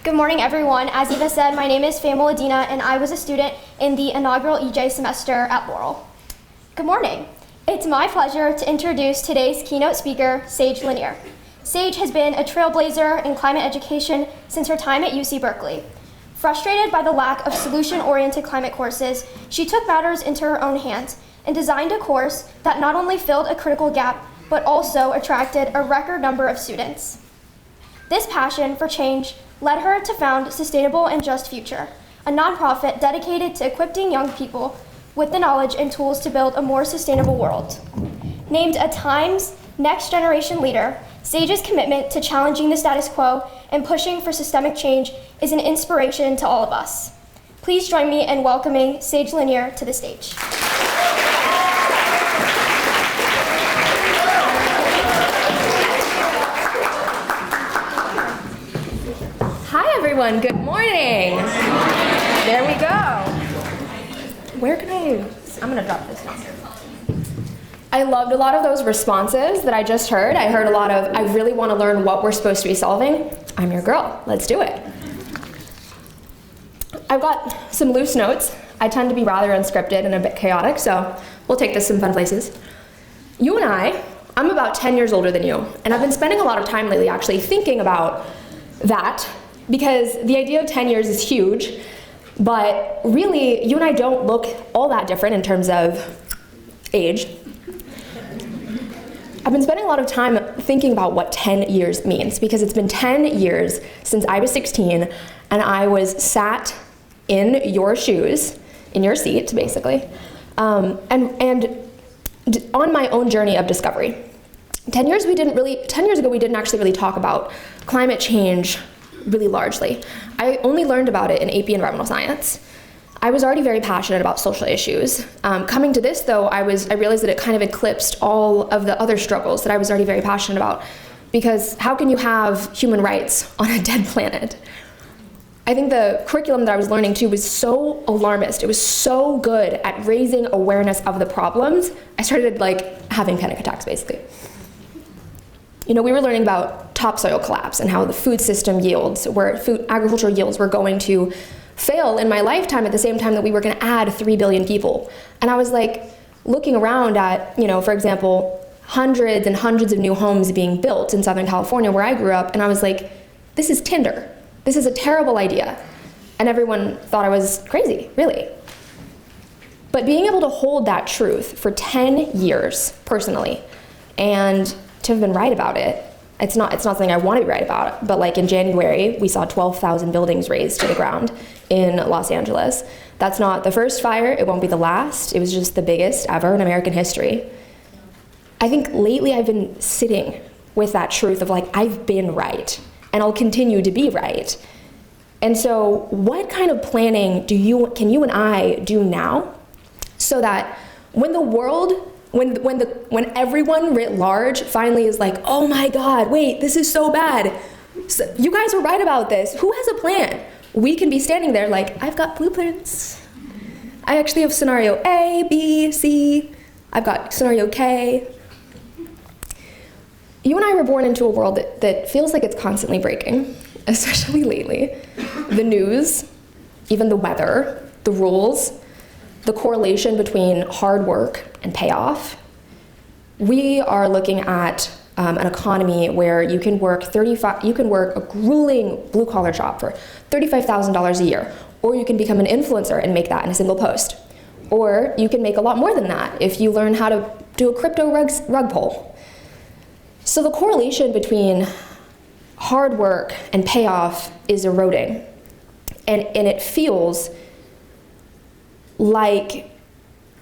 Good morning, everyone. As Eva said, my name is Famil Adina, and I was a student in the inaugural EJ semester at Laurel. Good morning. It's my pleasure to introduce today's keynote speaker, Sage Lanier. Sage has been a trailblazer in climate education since her time at UC Berkeley. Frustrated by the lack of solution-oriented climate courses, she took matters into her own hands and designed a course that not only filled a critical gap, but also attracted a record number of students. This passion for change led her to found Sustainable and Just Future, a nonprofit dedicated to equipping young people with the knowledge and tools to build a more sustainable world. Named a Times Next Generation Leader, Sage's commitment to challenging the status quo and pushing for systemic change is an inspiration to all of us. Please join me in welcoming Sage Lanier to the stage. Hi everyone, good morning. There we go. Where can I'm gonna drop this down. I loved a lot of those responses that I just heard. I heard a lot of, I really want to learn what we're supposed to be solving. I'm your girl, let's do it. I've got some loose notes. I tend to be rather unscripted and a bit chaotic, so we'll take this some fun places. You and I'm about 10 years older than you, and I've been spending a lot of time lately actually thinking about that, because the idea of 10 years is huge, but really, you and I don't look all that different in terms of age. I've been spending a lot of time thinking about what 10 years means, because it's been 10 years since I was 16 and I was sat in your shoes, in your seat, basically, and on my own journey of discovery. 10 years ago, we didn't actually really talk about climate change really largely. I only learned about it in AP Environmental Science. I was already very passionate about social issues. Coming to this, though, I realized that it kind of eclipsed all of the other struggles that I was already very passionate about, because how can you have human rights on a dead planet? I think the curriculum that I was learning too was so alarmist. It was so good at raising awareness of the problems. I started having panic attacks, basically. You know, we were learning about topsoil collapse and how the food system yields, where agricultural yields were going to fail in my lifetime at the same time that we were going to add 3 billion people. And I was looking around at, for example, hundreds and hundreds of new homes being built in Southern California where I grew up, and I was like, this is Tinder. This is a terrible idea. And everyone thought I was crazy, really. But being able to hold that truth for 10 years personally, and to have been right about it, it's not something I want to be right about, but in January, we saw 12,000 buildings razed to the ground in Los Angeles. That's not the first fire, it won't be the last, it was just the biggest ever in American history. I think lately I've been sitting with that truth of I've been right, and I'll continue to be right. And so what kind of planning can you and I do now so that when the world, when everyone writ large finally is oh my God, wait, this is so bad. So you guys were right about this. Who has a plan? We can be standing there I've got blueprints. I actually have scenario A, B, C. I've got scenario K. You and I were born into a world that feels like it's constantly breaking, especially lately. The news, even the weather, the rules, the correlation between hard work and payoff. We are looking at an economy where you can work a grueling blue-collar job for $35,000 a year, or you can become an influencer and make that in a single post. Or you can make a lot more than that if you learn how to do a crypto rug pull. So the correlation between hard work and payoff is eroding, and it feels like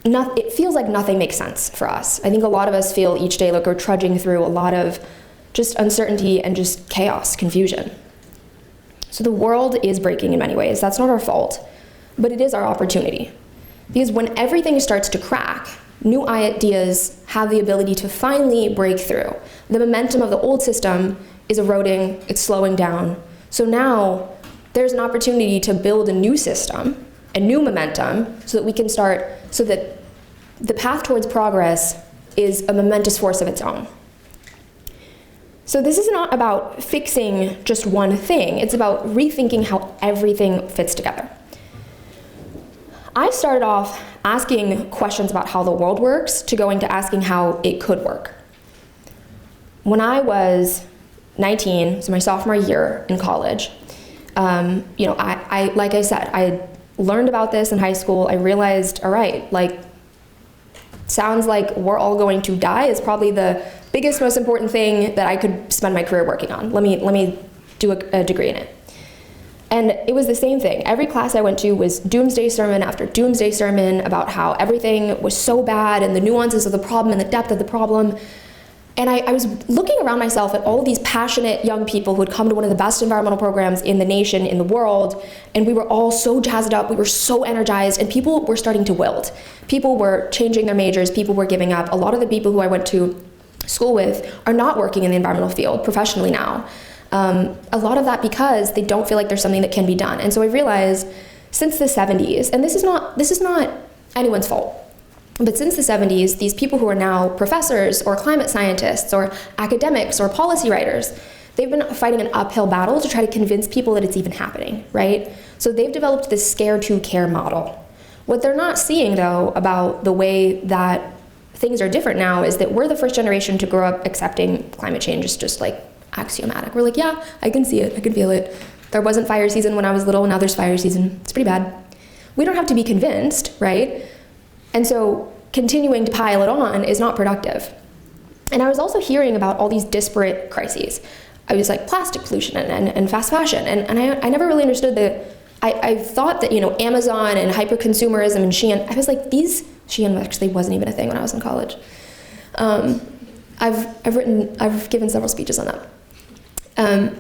nothing makes sense for us. I think a lot of us feel each day like we're trudging through a lot of just uncertainty and just chaos, confusion. So the world is breaking in many ways. That's not our fault, but it is our opportunity. Because when everything starts to crack, new ideas have the ability to finally break through. The momentum of the old system is eroding, it's slowing down. So now there's an opportunity to build a new system, a new momentum, so that we can so that the path towards progress is a momentous force of its own. So this is not about fixing just one thing. It's about rethinking how everything fits together. I started off asking questions about how the world works to going to asking how it could work. When I was 19, so my sophomore year in college, I like I said, I learned about this in high school. I realized, all right, like, sounds like we're all going to die is probably the biggest, most important thing that I could spend my career working on. Let me do a degree in it. And it was the same thing. Every class I went to was doomsday sermon after doomsday sermon about how everything was so bad and the nuances of the problem and the depth of the problem. And I was looking around myself at all of these passionate young people who had come to one of the best environmental programs in the nation, in the world, and we were all so jazzed up, we were so energized, and people were starting to wilt. People were changing their majors, people were giving up. A lot of the people who I went to school with are not working in the environmental field professionally now. A lot of that because they don't feel like there's something that can be done. And so I realized since the 70s, and this is not anyone's fault, but since the 70s, these people who are now professors or climate scientists or academics or policy writers, they've been fighting an uphill battle to try to convince people that it's even happening, right? So they've developed this scare to care model. What they're not seeing, though, about the way that things are different now is that we're the first generation to grow up accepting climate change is just like axiomatic. We're like, yeah, I can see it, I can feel it. There wasn't fire season when I was little, now there's fire season. It's pretty bad. We don't have to be convinced, right? And so continuing to pile it on is not productive. And I was also hearing about all these disparate crises. I was like plastic pollution and fast fashion. And I never really understood I thought that, Amazon and hyper-consumerism and Shein, I was like, Shein actually wasn't even a thing when I was in college. I've given several speeches on that.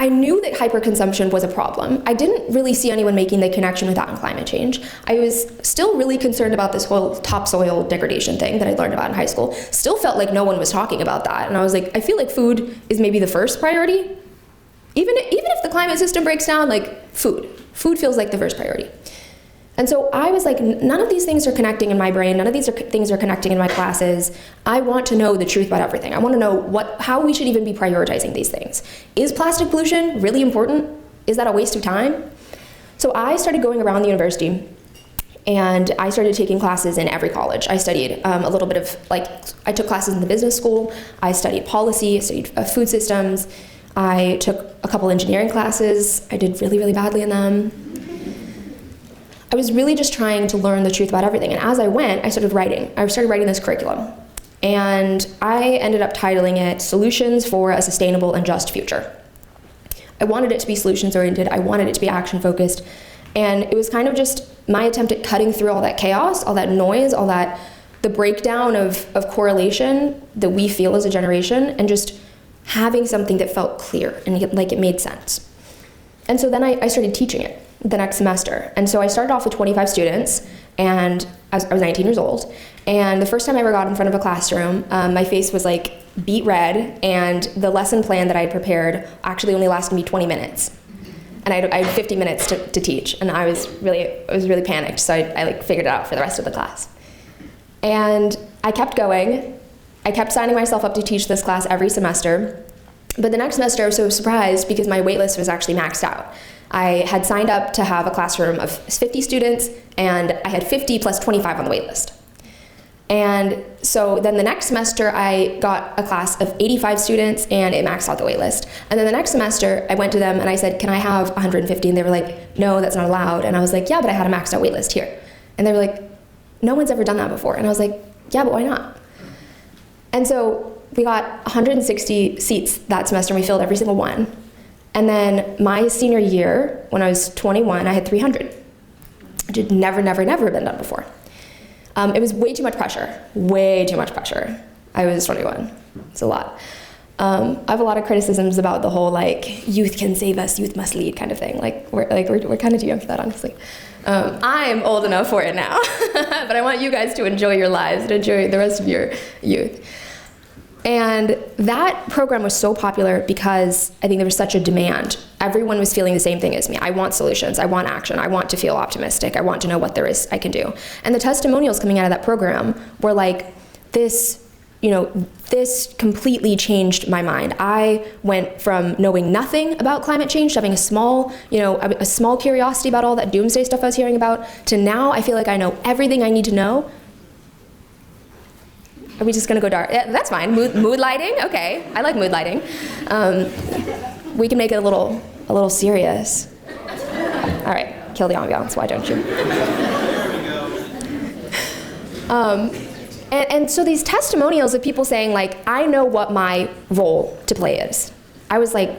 I knew that hyperconsumption was a problem. I didn't really see anyone making the connection with that in climate change. I was still really concerned about this whole topsoil degradation thing that I learned about in high school. Still felt like no one was talking about that. And I was like, I feel like food is maybe the first priority. Even if the climate system breaks down, like food feels like the first priority. And so I was like, none of these things are connecting in my brain. None of these things are connecting in my classes. I want to know the truth about everything. I want to know how we should even be prioritizing these things. Is plastic pollution really important? Is that a waste of time? So I started going around the university and I started taking classes in every college. I studied a little bit of, I took classes in the business school. I studied policy, I studied food systems. I took a couple engineering classes. I did really, really badly in them. I was really just trying to learn the truth about everything. And as I went, I started writing this curriculum. And I ended up titling it Solutions for a Sustainable and Just Future. I wanted it to be solutions-oriented. I wanted it to be action-focused. And it was kind of just my attempt at cutting through all that chaos, all that noise, the breakdown of correlation that we feel as a generation, and just having something that felt clear and like it made sense. And so then I started teaching it the next semester. And so I started off with 25 students, and I was 19 years old. And the first time I ever got in front of a classroom, my face was like beet red, and the lesson plan that I had prepared actually only lasted me 20 minutes. And I had 50 minutes to teach, and I was really panicked, so I figured it out for the rest of the class. And I kept going. I kept signing myself up to teach this class every semester. But the next semester I was so surprised because my waitlist was actually maxed out. I had signed up to have a classroom of 50 students, and I had 50 plus 25 on the wait list. And so then the next semester, I got a class of 85 students, and it maxed out the wait list. And then the next semester, I went to them and I said, can I have 150? And they were like, no, that's not allowed. And I was like, yeah, but I had a maxed out wait list here. And they were like, no one's ever done that before. And I was like, yeah, but why not? And so we got 160 seats that semester, and we filled every single one. And then my senior year, when I was 21, I had 300, which had never been done before. It was way too much pressure, I was 21, it's a lot. I have a lot of criticisms about the whole youth can save us, youth must lead kind of thing. We're kind of too young for that, honestly. I'm old enough for it now, but I want you guys to enjoy your lives and enjoy the rest of your youth. And that program was so popular because I think there was such a demand. Everyone was feeling the same thing as me. I want solutions. I want action. I want to feel optimistic. I want to know what there is I can do. And the testimonials coming out of that program were like, this this completely changed my mind. I went from knowing nothing about climate change, to having a small curiosity about all that doomsday stuff I was hearing about, to now I feel like I know everything I need to know. Are we just gonna go dark? Yeah, that's fine. Mood lighting? Okay, I like mood lighting. We can make it a little serious. All right, kill the ambiance, why don't you? And so these testimonials of people saying, like, I know what my role to play is. I was like,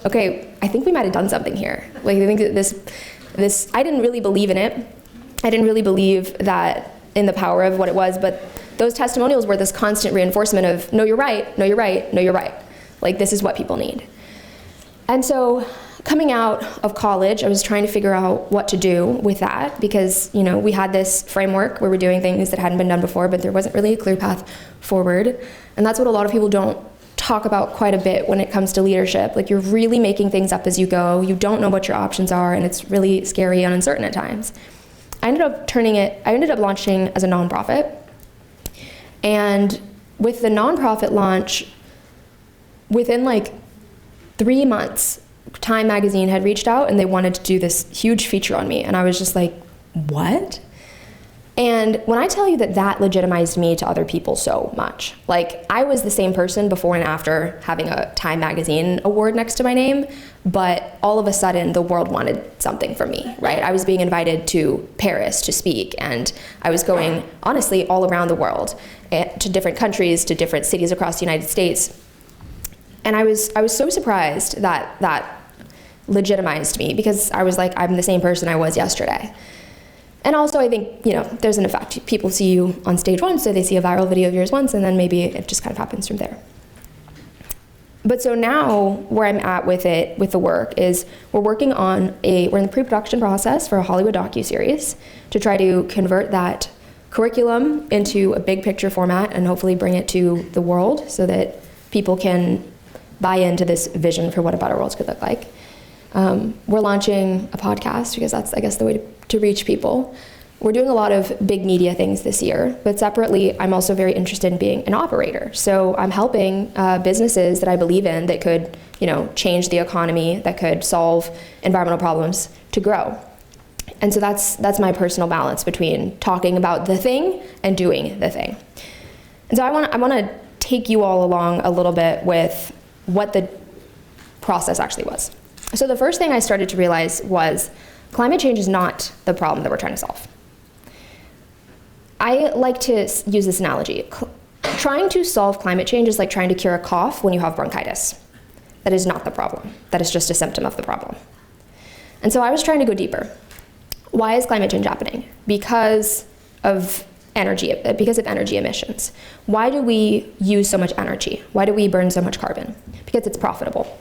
okay, I think we might have done something here. Like, I think that this, I didn't really believe in it. I didn't really believe that in the power of what it was, but those testimonials were this constant reinforcement of, no, you're right, no, you're right, no, you're right. Like, this is what people need. And so coming out of college, I was trying to figure out what to do with that, because we had this framework where we're doing things that hadn't been done before, but there wasn't really a clear path forward. And that's what a lot of people don't talk about quite a bit when it comes to leadership. Like, you're really making things up as you go. You don't know what your options are, and it's really scary and uncertain at times. I ended up launching as a nonprofit. And with the nonprofit launch, within like 3 months, Time magazine had reached out and they wanted to do this huge feature on me. And I was just like, what? And when I tell you that legitimized me to other people so much, like, I was the same person before and after having a Time magazine award next to my name, but all of a sudden the world wanted something from me, right? I was being invited to Paris to speak, and I was going, honestly, all around the world, to different countries, to different cities across the United States. And I was so surprised that legitimized me, because I was like, I'm the same person I was yesterday. And also, I think, there's an effect. People see you on stage once, so they see a viral video of yours once, and then maybe it just kind of happens from there. But so now, where I'm at with the work, is we're in the pre-production process for a Hollywood docuseries to try to convert that curriculum into a big picture format and hopefully bring it to the world so that people can buy into this vision for what a better world could look like. We're launching a podcast, because that's, I guess, the way to reach people. We're doing a lot of big media things this year, but separately, I'm also very interested in being an operator. So I'm helping businesses that I believe in that could, change the economy, that could solve environmental problems, to grow. And so that's my personal balance between talking about the thing and doing the thing. And so I want to take you all along a little bit with what the process actually was. So the first thing I started to realize was climate change is not the problem that we're trying to solve. I like to use this analogy. Trying to solve climate change is like trying to cure a cough when you have bronchitis. That is not the problem. That is just a symptom of the problem. And so I was trying to go deeper. Why is climate change happening? Because of energy emissions. Why do we use so much energy? Why do we burn so much carbon? Because it's profitable.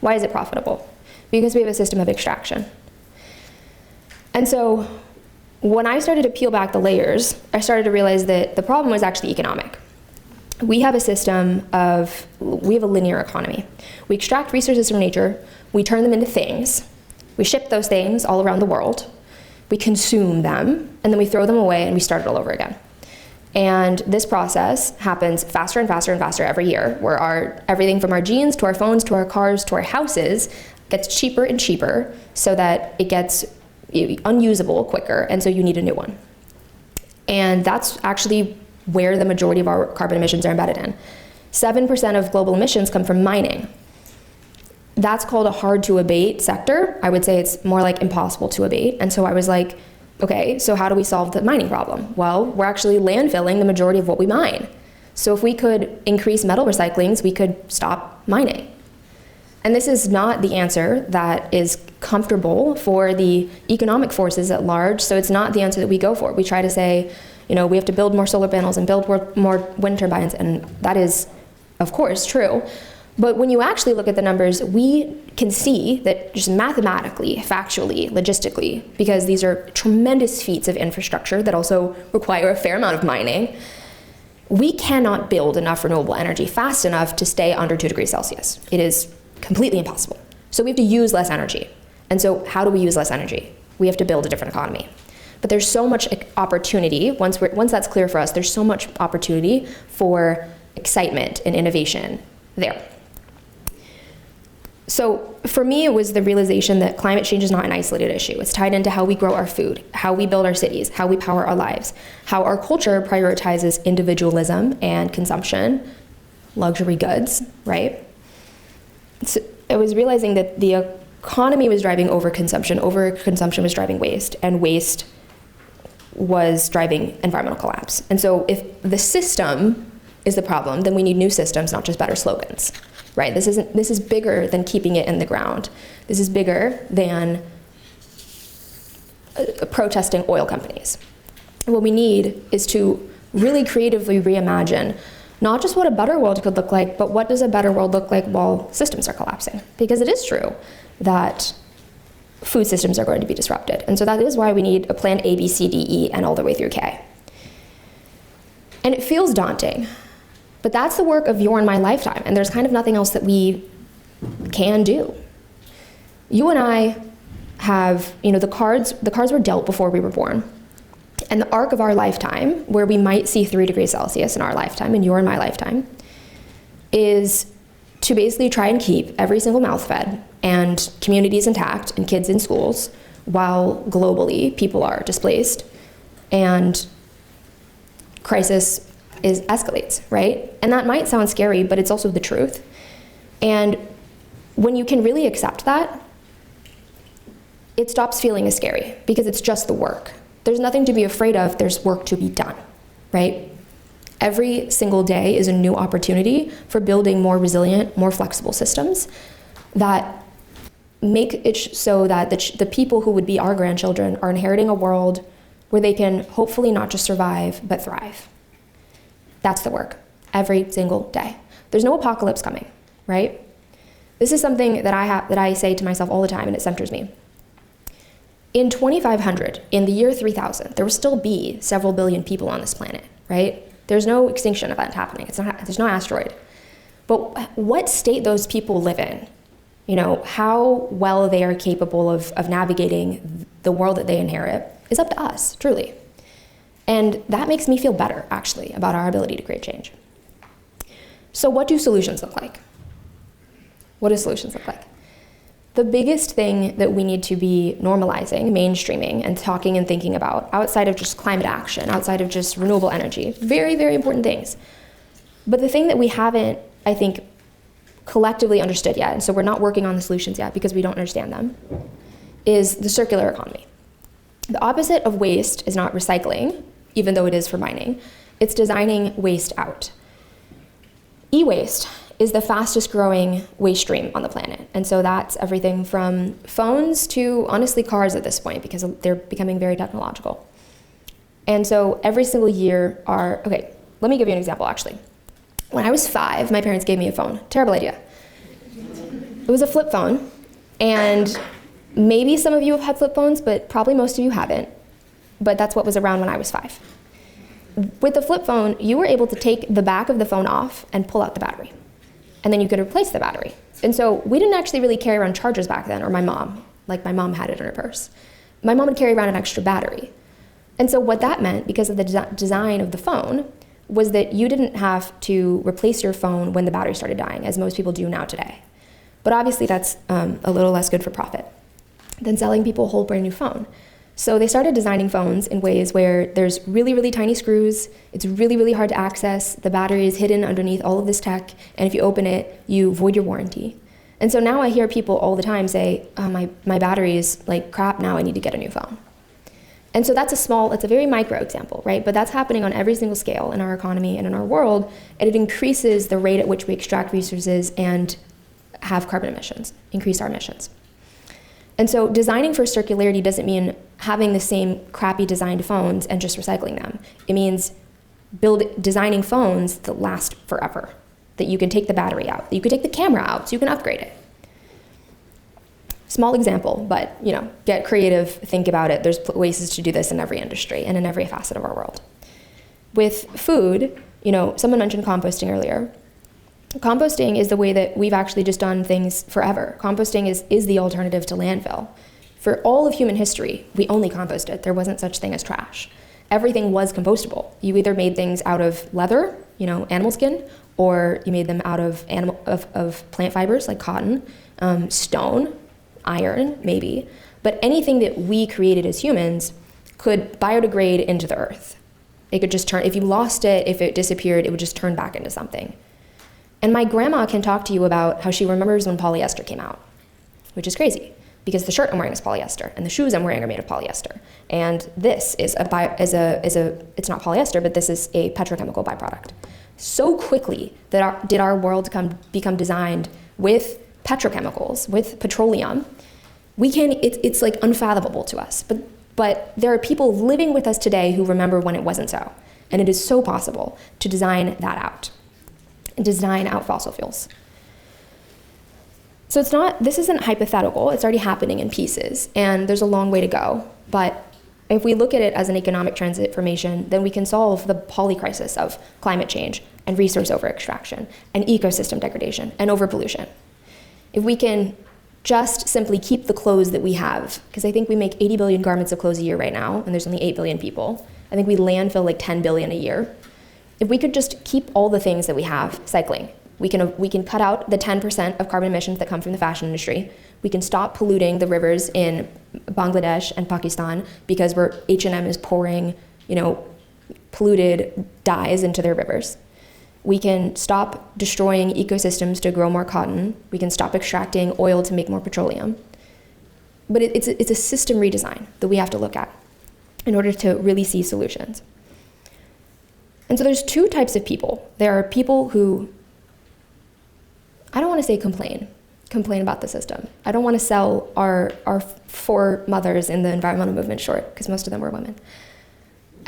Why is it profitable? Because we have a system of extraction. And so when I started to peel back the layers, I started to realize that the problem was actually economic. We have a linear economy. We extract resources from nature, we turn them into things, we ship those things all around the world, we consume them, and then we throw them away and we start it all over again. And this process happens faster and faster and faster every year, where everything from our jeans to our phones to our cars to our houses gets cheaper and cheaper, so that it gets unusable quicker, and so you need a new one. And that's actually where the majority of our carbon emissions are embedded in. 7% of global emissions come from mining. That's called a hard to abate sector. I would say it's more like impossible to abate. And so I was like, okay, so how do we solve the mining problem? Well, we're actually landfilling the majority of what we mine. So if we could increase metal recyclings, we could stop mining. And this is not the answer that is comfortable for the economic forces at large, so it's not the answer that we go for. We try to say, we have to build more solar panels and build more wind turbines, and that is, of course, true. But when you actually look at the numbers, we can see that just mathematically, factually, logistically, because these are tremendous feats of infrastructure that also require a fair amount of mining, we cannot build enough renewable energy fast enough to stay under 2 degrees Celsius. It is completely impossible. So we have to use less energy. And so how do we use less energy? We have to build a different economy. But there's so much opportunity, once that's clear for us, there's so much opportunity for excitement and innovation there. So for me, it was the realization that climate change is not an isolated issue. It's tied into how we grow our food, how we build our cities, how we power our lives, how our culture prioritizes individualism and consumption, luxury goods, right? So I was realizing that the economy was driving overconsumption was driving waste, and waste was driving environmental collapse. And so if the system is the problem, then we need new systems, not just better slogans. Right? This is bigger than keeping it in the ground. This is bigger than protesting oil companies. What we need is to really creatively reimagine not just what a better world could look like, but what does a better world look like while systems are collapsing? Because it is true that food systems are going to be disrupted. And so that is why we need a plan A, B, C, D, E, and all the way through K. And it feels daunting. But that's the work of your and my lifetime, and there's kind of nothing else that we can do. You and I have, the cards were dealt before we were born. And the arc of our lifetime, where we might see 3 degrees Celsius in our lifetime, in your and my lifetime, is to basically try and keep every single mouth fed and communities intact and kids in schools, while globally people are displaced and crisis escalates, right? And that might sound scary, but it's also the truth. And when you can really accept that, it stops feeling as scary because it's just the work. There's nothing to be afraid of, there's work to be done, right? Every single day is a new opportunity for building more resilient, more flexible systems that make it so that the people who would be our grandchildren are inheriting a world where they can hopefully not just survive, but thrive. That's the work, every single day. There's no apocalypse coming, right? This is something that I say to myself all the time, and it centers me. In 2500, in the year 3000, there will still be several billion people on this planet, right? There's no extinction event happening. There's no asteroid. But what state those people live in, how well they are capable of navigating the world that they inherit is up to us, truly. And that makes me feel better, actually, about our ability to create change. So what do solutions look like? What do solutions look like? The biggest thing that we need to be normalizing, mainstreaming, and talking and thinking about, outside of just climate action, outside of just renewable energy, very, very important things. But the thing that we haven't, I think, collectively understood yet, and so we're not working on the solutions yet because we don't understand them, is the circular economy. The opposite of waste is not recycling, even though it is for mining. It's designing waste out. E-waste is the fastest growing waste stream on the planet. And so that's everything from phones to, honestly, cars at this point, because they're becoming very technological. And so every single year let me give you an example, actually. When I was 5, my parents gave me a phone. Terrible idea. It was a flip phone, and maybe some of you have had flip phones, but probably most of you haven't. But that's what was around when I was 5. With the flip phone, you were able to take the back of the phone off and pull out the battery. And then you could replace the battery. And so we didn't actually really carry around chargers back then, or my mom had it in her purse. My mom would carry around an extra battery. And so what that meant, because of the design of the phone, was that you didn't have to replace your phone when the battery started dying, as most people do now today. But obviously that's a little less good for profit than selling people a whole brand new phone. So they started designing phones in ways where there's really, really tiny screws, it's really, really hard to access, the battery is hidden underneath all of this tech, and if you open it, you void your warranty. And so now I hear people all the time say, oh, my battery is like crap now, I need to get a new phone. And so that's a very micro example, right? But that's happening on every single scale in our economy and in our world, and it increases the rate at which we extract resources and have carbon emissions, increase our emissions. And so designing for circularity doesn't mean having the same crappy designed phones and just recycling them. It means designing phones that last forever, that you can take the battery out, that you can take the camera out so you can upgrade it. Small example, but get creative, think about it. There's ways to do this in every industry and in every facet of our world. With food, someone mentioned composting earlier. Composting is the way that we've actually just done things forever. Composting is the alternative to landfill. For all of human history, we only composted. There wasn't such thing as trash. Everything was compostable. You either made things out of leather, animal skin, or you made them out of plant fibers like cotton, stone, iron, maybe. But anything that we created as humans could biodegrade into the earth. It could just turn, if you lost it, if it disappeared, it would just turn back into something. And my grandma can talk to you about how she remembers when polyester came out, which is crazy, because the shirt I'm wearing is polyester, and the shoes I'm wearing are made of polyester. And this is it's not polyester, but this is a petrochemical byproduct. So quickly did our world become designed with petrochemicals, with petroleum. It's like unfathomable to us. But there are people living with us today who remember when it wasn't so. And it is so possible to design that out, and design out fossil fuels. So this isn't hypothetical, it's already happening in pieces, and there's a long way to go. But if we look at it as an economic transformation, then we can solve the polycrisis of climate change and resource over-extraction and ecosystem degradation and overpollution. If we can just simply keep the clothes that we have, because I think we make 80 billion garments of clothes a year right now, and there's only 8 billion people. I think we landfill like 10 billion a year. If we could just keep all the things that we have cycling, we can cut out the 10% of carbon emissions that come from the fashion industry. We can stop polluting the rivers in Bangladesh and Pakistan because H&M is pouring, polluted dyes into their rivers. We can stop destroying ecosystems to grow more cotton. We can stop extracting oil to make more petroleum. But it's a system redesign that we have to look at in order to really see solutions. And so there's two types of people. There are people who, I don't want to say complain about the system. I don't want to sell our foremothers in the environmental movement short, because most of them were women.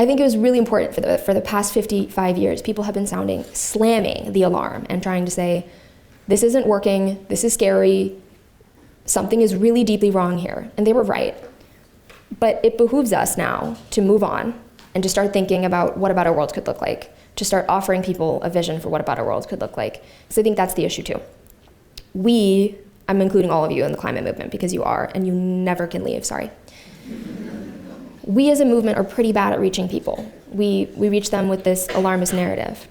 I think it was really important for the past 55 years, people have been slamming the alarm and trying to say, this isn't working, this is scary, something is really deeply wrong here. And they were right. But it behooves us now to move on and to start thinking about what a better world could look like, to start offering people a vision for what a better world could look like. Because I think that's the issue too. I'm including all of you in the climate movement because you are, and you never can leave, sorry. We as a movement are pretty bad at reaching people. We reach them with this alarmist narrative.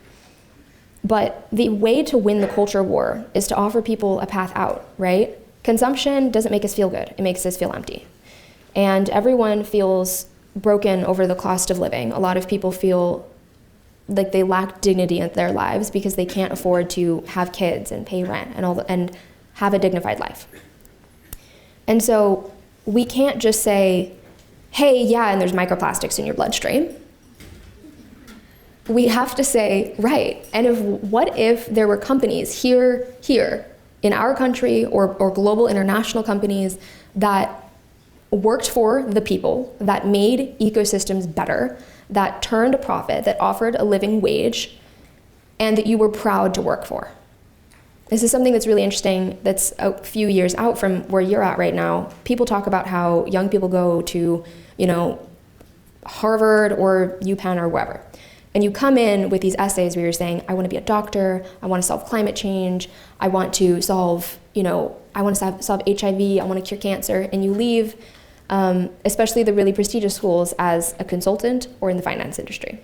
But the way to win the culture war is to offer people a path out, right? Consumption doesn't make us feel good, it makes us feel empty. And everyone feels broken over the cost of living. A lot of people feel like they lack dignity in their lives because they can't afford to have kids and pay rent and have a dignified life. And so we can't just say, hey, yeah, and there's microplastics in your bloodstream. We have to say, right, and what if there were companies here in our country or global international companies that worked for the people, that made ecosystems better, that turned a profit, that offered a living wage, and that you were proud to work for. This is something that's really interesting that's a few years out from where you're at right now. People talk about how young people go to, Harvard or UPenn or wherever. And you come in with these essays where you're saying, I want to be a doctor, I want to solve climate change, I want to solve, I want to solve HIV, I want to cure cancer, and you leave, especially the really prestigious schools, as a consultant or in the finance industry.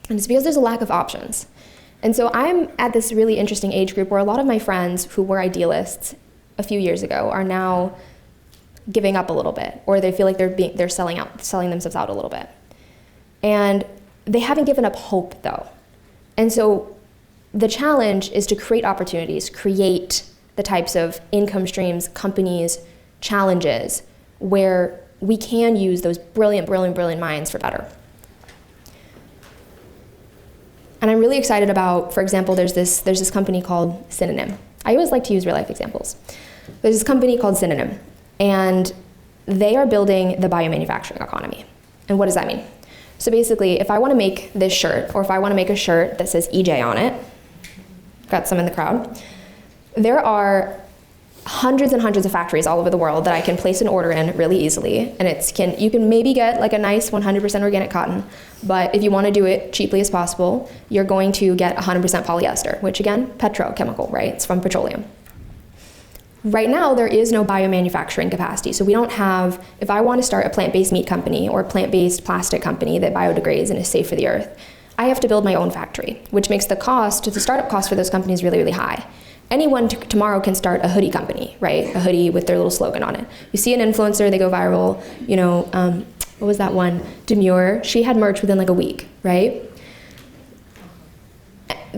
And it's because there's a lack of options. And so I'm at this really interesting age group where a lot of my friends who were idealists a few years ago are now giving up a little bit, or they feel like they're selling themselves out a little bit. And they haven't given up hope though. And so the challenge is to create opportunities, create the types of income streams, companies, challenges where we can use those brilliant minds for better. And I'm really excited about, for example, there's this company called Synonym. I always like to use real life examples. There's this company called Synonym, and they are building the biomanufacturing economy. And what does that mean? So basically, if I want to make this shirt, or if I want to make a shirt that says EJ on it, got some in the crowd, there are hundreds and hundreds of factories all over the world that I can place an order in really easily, and you can maybe get like a nice 100% organic cotton, but if you want to do it cheaply as possible, you're going to get 100% polyester, which again, petrochemical, right? It's from petroleum. Right now, there is no biomanufacturing capacity. So we don't have, if I want to start a plant-based meat company or a plant-based plastic company that biodegrades and is safe for the earth, I have to build my own factory, which makes the startup cost for those companies really, really high. Anyone tomorrow can start a hoodie company, right? A hoodie with their little slogan on it. You see an influencer, they go viral, what was that one? Demure, she had merch within like a week, right?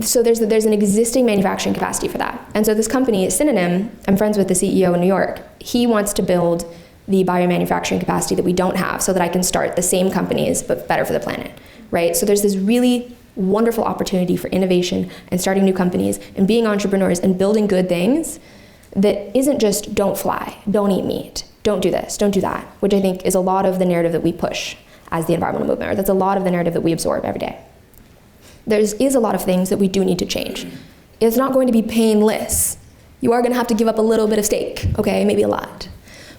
So there's an existing manufacturing capacity for that. And so this company, Synonym, I'm friends with the CEO in New York, he wants to build the biomanufacturing capacity that we don't have so that I can start the same companies but better for the planet, right? So there's this really wonderful opportunity for innovation and starting new companies and being entrepreneurs and building good things that isn't just don't fly, don't eat meat, don't do this, don't do that, which I think is a lot of the narrative that we push as the environmental movement, or that's a lot of the narrative that we absorb every day. There is a lot of things that we do need to change. It's not going to be painless. You are going to have to give up a little bit of steak, okay, maybe a lot.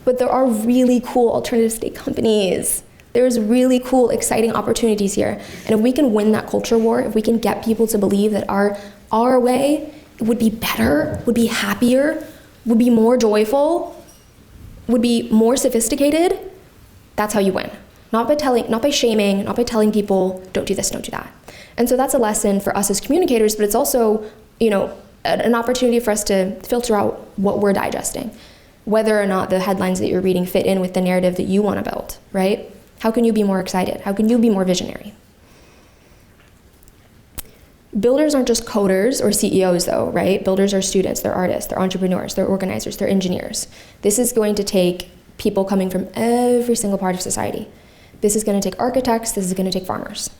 But there are really cool alternative steak companies. There's really cool, exciting opportunities here. And if we can win that culture war, if we can get people to believe that our way would be better, would be happier, would be more joyful, would be more sophisticated, that's how you win. Not by shaming, not by telling people, don't do this, don't do that. And so that's a lesson for us as communicators, but it's also, an opportunity for us to filter out what we're digesting, whether or not the headlines that you're reading fit in with the narrative that you want to build, right? How can you be more excited? How can you be more visionary? Builders aren't just coders or CEOs though, right? Builders are students, they're artists, they're entrepreneurs, they're organizers, they're engineers. This is going to take people coming from every single part of society. This is going to take architects, this is going to take farmers.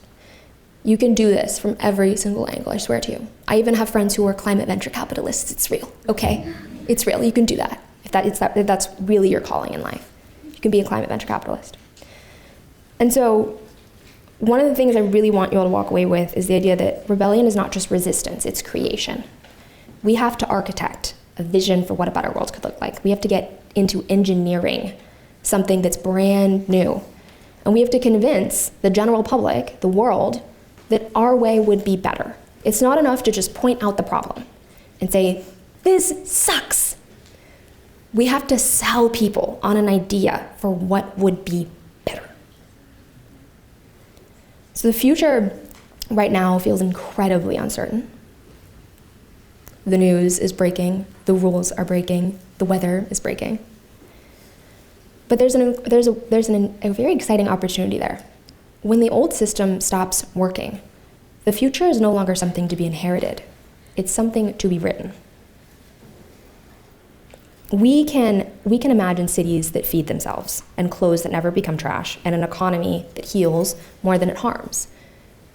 You can do this from every single angle, I swear to you. I even have friends who are climate venture capitalists. It's real, okay? It's real, you can do that. If that's really your calling in life. You can be a climate venture capitalist. And so one of the things I really want you all to walk away with is the idea that rebellion is not just resistance, it's creation. We have to architect a vision for what a better world could look like. We have to get into engineering something that's brand new. And we have to convince the general public, the world, that our way would be better. It's not enough to just point out the problem and say, this sucks. We have to sell people on an idea for what would be better. So the future right now feels incredibly uncertain. The news is breaking, the rules are breaking, the weather is breaking. But there's a very exciting opportunity there. When the old system stops working, the future is no longer something to be inherited. It's something to be written. We can imagine cities that feed themselves and clothes that never become trash and an economy that heals more than it harms.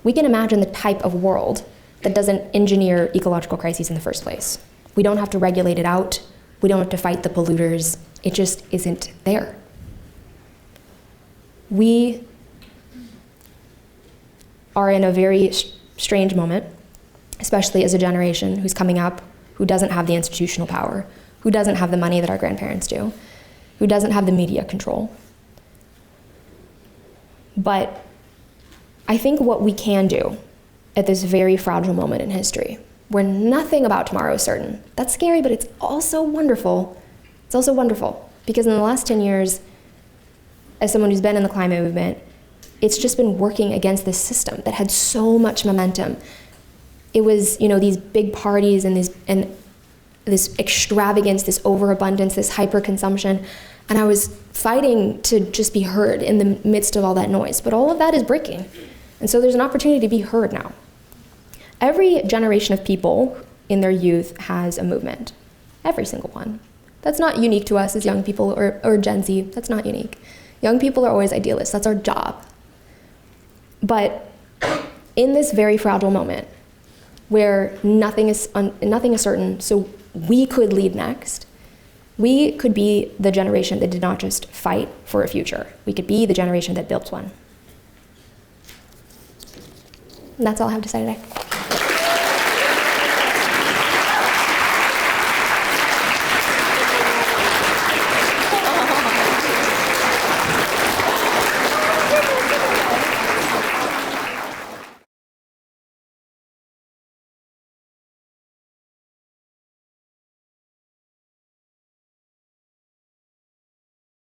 We can imagine the type of world that doesn't engineer ecological crises in the first place. We don't have to regulate it out. We don't have to fight the polluters. It just isn't there. We are in a very strange moment, especially as a generation who's coming up, who doesn't have the institutional power, who doesn't have the money that our grandparents do, who doesn't have the media control. But I think what we can do at this very fragile moment in history, where nothing about tomorrow is certain, that's scary, but it's also wonderful. It's also wonderful, because in the last 10 years, as someone who's been in the climate movement, it's just been working against this system that had so much momentum. It was, these big parties and this extravagance, this overabundance, this hyperconsumption, and I was fighting to just be heard in the midst of all that noise. But all of that is breaking, and so there's an opportunity to be heard now. Every generation of people in their youth has a movement. Every single one. That's not unique to us as young people or Gen Z. That's not unique. Young people are always idealists. That's our job. But in this very fragile moment, where nothing is certain, so we could lead next, we could be the generation that did not just fight for a future. We could be the generation that built one. And that's all I have to say today.